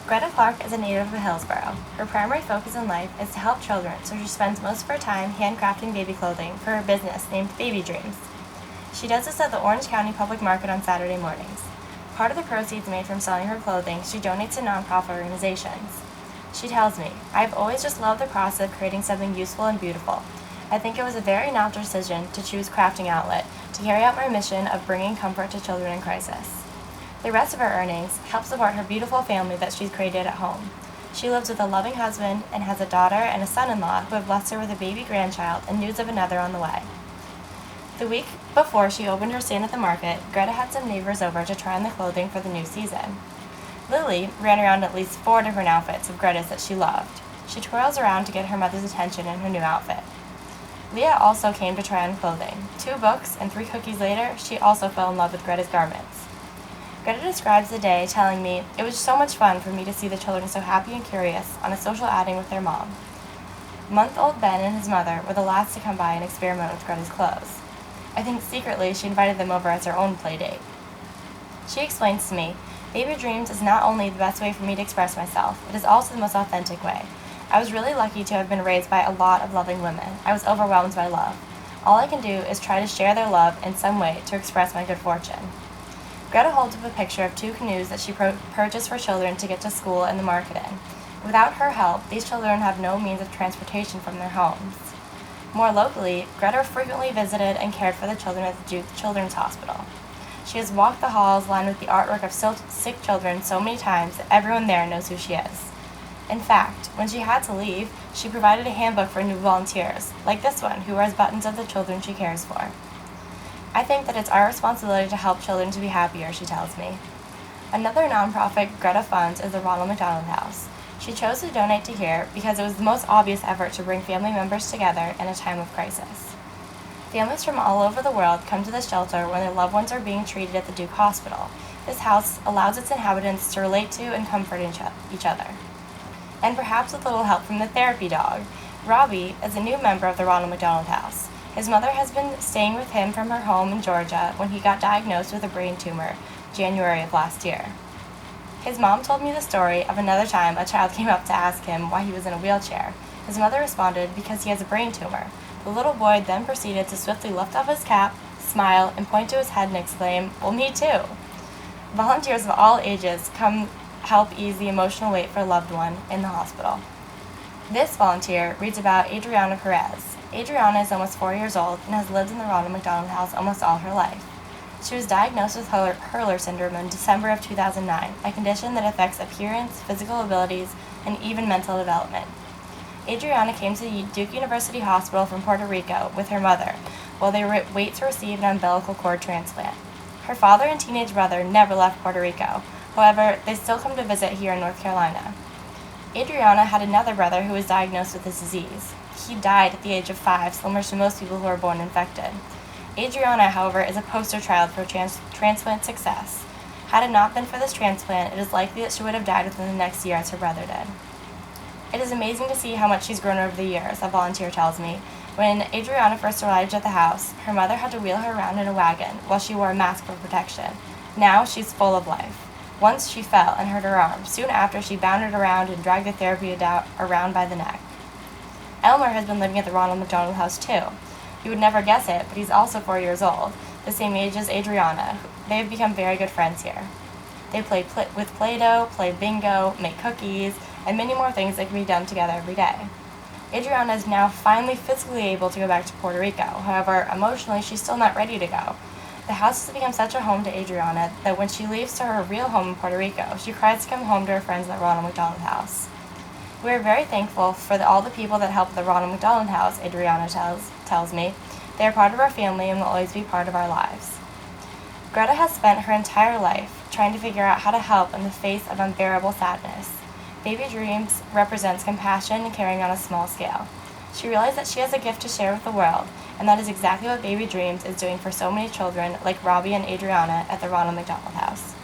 Greta Clark is a native of Hillsborough. Her primary focus in life is to help children, so she spends most of her time handcrafting baby clothing for her business named Baby Dreams. She does this at the Orange County Public Market on Saturday mornings. Part of the proceeds made from selling her clothing she donates to nonprofit organizations. She tells me, "I've always just loved the process of creating something useful and beautiful. I think it was a very natural decision to choose Crafting Outlet to carry out my mission of bringing comfort to children in crisis." The rest of her earnings help support her beautiful family that she's created at home. She lives with a loving husband and has a daughter and a son-in-law who have blessed her with a baby grandchild and news of another on the way. The week before she opened her stand at the market, Greta had some neighbors over to try on the clothing for the new season. Lily ran around at least 4 different outfits of Greta's that she loved. She twirls around to get her mother's attention in her new outfit. Leah also came to try on clothing. 2 books and 3 cookies later, she also fell in love with Greta's garments. Greta describes the day, telling me, "It was so much fun for me to see the children so happy and curious on a social outing with their mom." Month-old Ben and his mother were the last to come by and experiment with Greta's clothes. I think secretly she invited them over as her own play date. She explains to me, "Baby Dreams is not only the best way for me to express myself, it is also the most authentic way. I was really lucky to have been raised by a lot of loving women. I was overwhelmed by love. All I can do is try to share their love in some way to express my good fortune." Greta holds up a picture of 2 canoes that she purchased for children to get to school and the market in. Without her help, these children have no means of transportation from their homes. More locally, Greta frequently visited and cared for the children at the Duke Children's Hospital. She has walked the halls lined with the artwork of sick children so many times that everyone there knows who she is. In fact, when she had to leave, she provided a handbook for new volunteers, like this one, who wears buttons of the children she cares for. "I think that it's our responsibility to help children to be happier," she tells me. Another nonprofit Greta funds is the Ronald McDonald House. She chose to donate to here because it was the most obvious effort to bring family members together in a time of crisis. Families from all over the world come to the shelter when their loved ones are being treated at the Duke Hospital. This house allows its inhabitants to relate to and comfort each other. And perhaps with a little help from the therapy dog, Robbie is a new member of the Ronald McDonald House. His mother has been staying with him from her home in Georgia when he got diagnosed with a brain tumor, January of last year. His mom told me the story of another time a child came up to ask him why he was in a wheelchair. His mother responded, "Because he has a brain tumor." The little boy then proceeded to swiftly lift off his cap, smile, and point to his head and exclaim, "Well, me too." Volunteers of all ages come help ease the emotional weight for a loved one in the hospital. This volunteer reads about Adriana Perez. Adriana is almost 4 years old and has lived in the Ronald McDonald House almost all her life. She was diagnosed with Hurler syndrome in December of 2009, a condition that affects appearance, physical abilities, and even mental development. Adriana came to Duke University Hospital from Puerto Rico with her mother while they wait to receive an umbilical cord transplant. Her father and teenage brother never left Puerto Rico. However, they still come to visit here in North Carolina. Adriana had another brother who was diagnosed with this disease. He died at the age of 5, similar to most people who are born infected. Adriana, however, is a poster child for transplant success. Had it not been for this transplant, it is likely that she would have died within the next year as her brother did. It is amazing to see how much she's grown over the years, a volunteer tells me. When Adriana first arrived at the house, her mother had to wheel her around in a wagon while she wore a mask for protection. Now she's full of life. Once she fell and hurt her arm. Soon after, she bounded around and dragged the therapy around by the neck. Elmer has been living at the Ronald McDonald House too. You would never guess it, but he's also 4 years old, the same age as Adriana. They have become very good friends here. They play with Play-Doh, play bingo, make cookies, and many more things that can be done together every day. Adriana is now finally physically able to go back to Puerto Rico. However, emotionally, she's still not ready to go. The house has become such a home to Adriana that when she leaves to her real home in Puerto Rico, she cries to come home to her friends at the Ronald McDonald House. We are very thankful for all the people that help the Ronald McDonald House, Adriana tells me. They are part of our family and will always be part of our lives. Greta has spent her entire life trying to figure out how to help in the face of unbearable sadness. Baby Dreams represents compassion and caring on a small scale. She realized that she has a gift to share with the world, and that is exactly what Baby Dreams is doing for so many children like Robbie and Adriana at the Ronald McDonald House.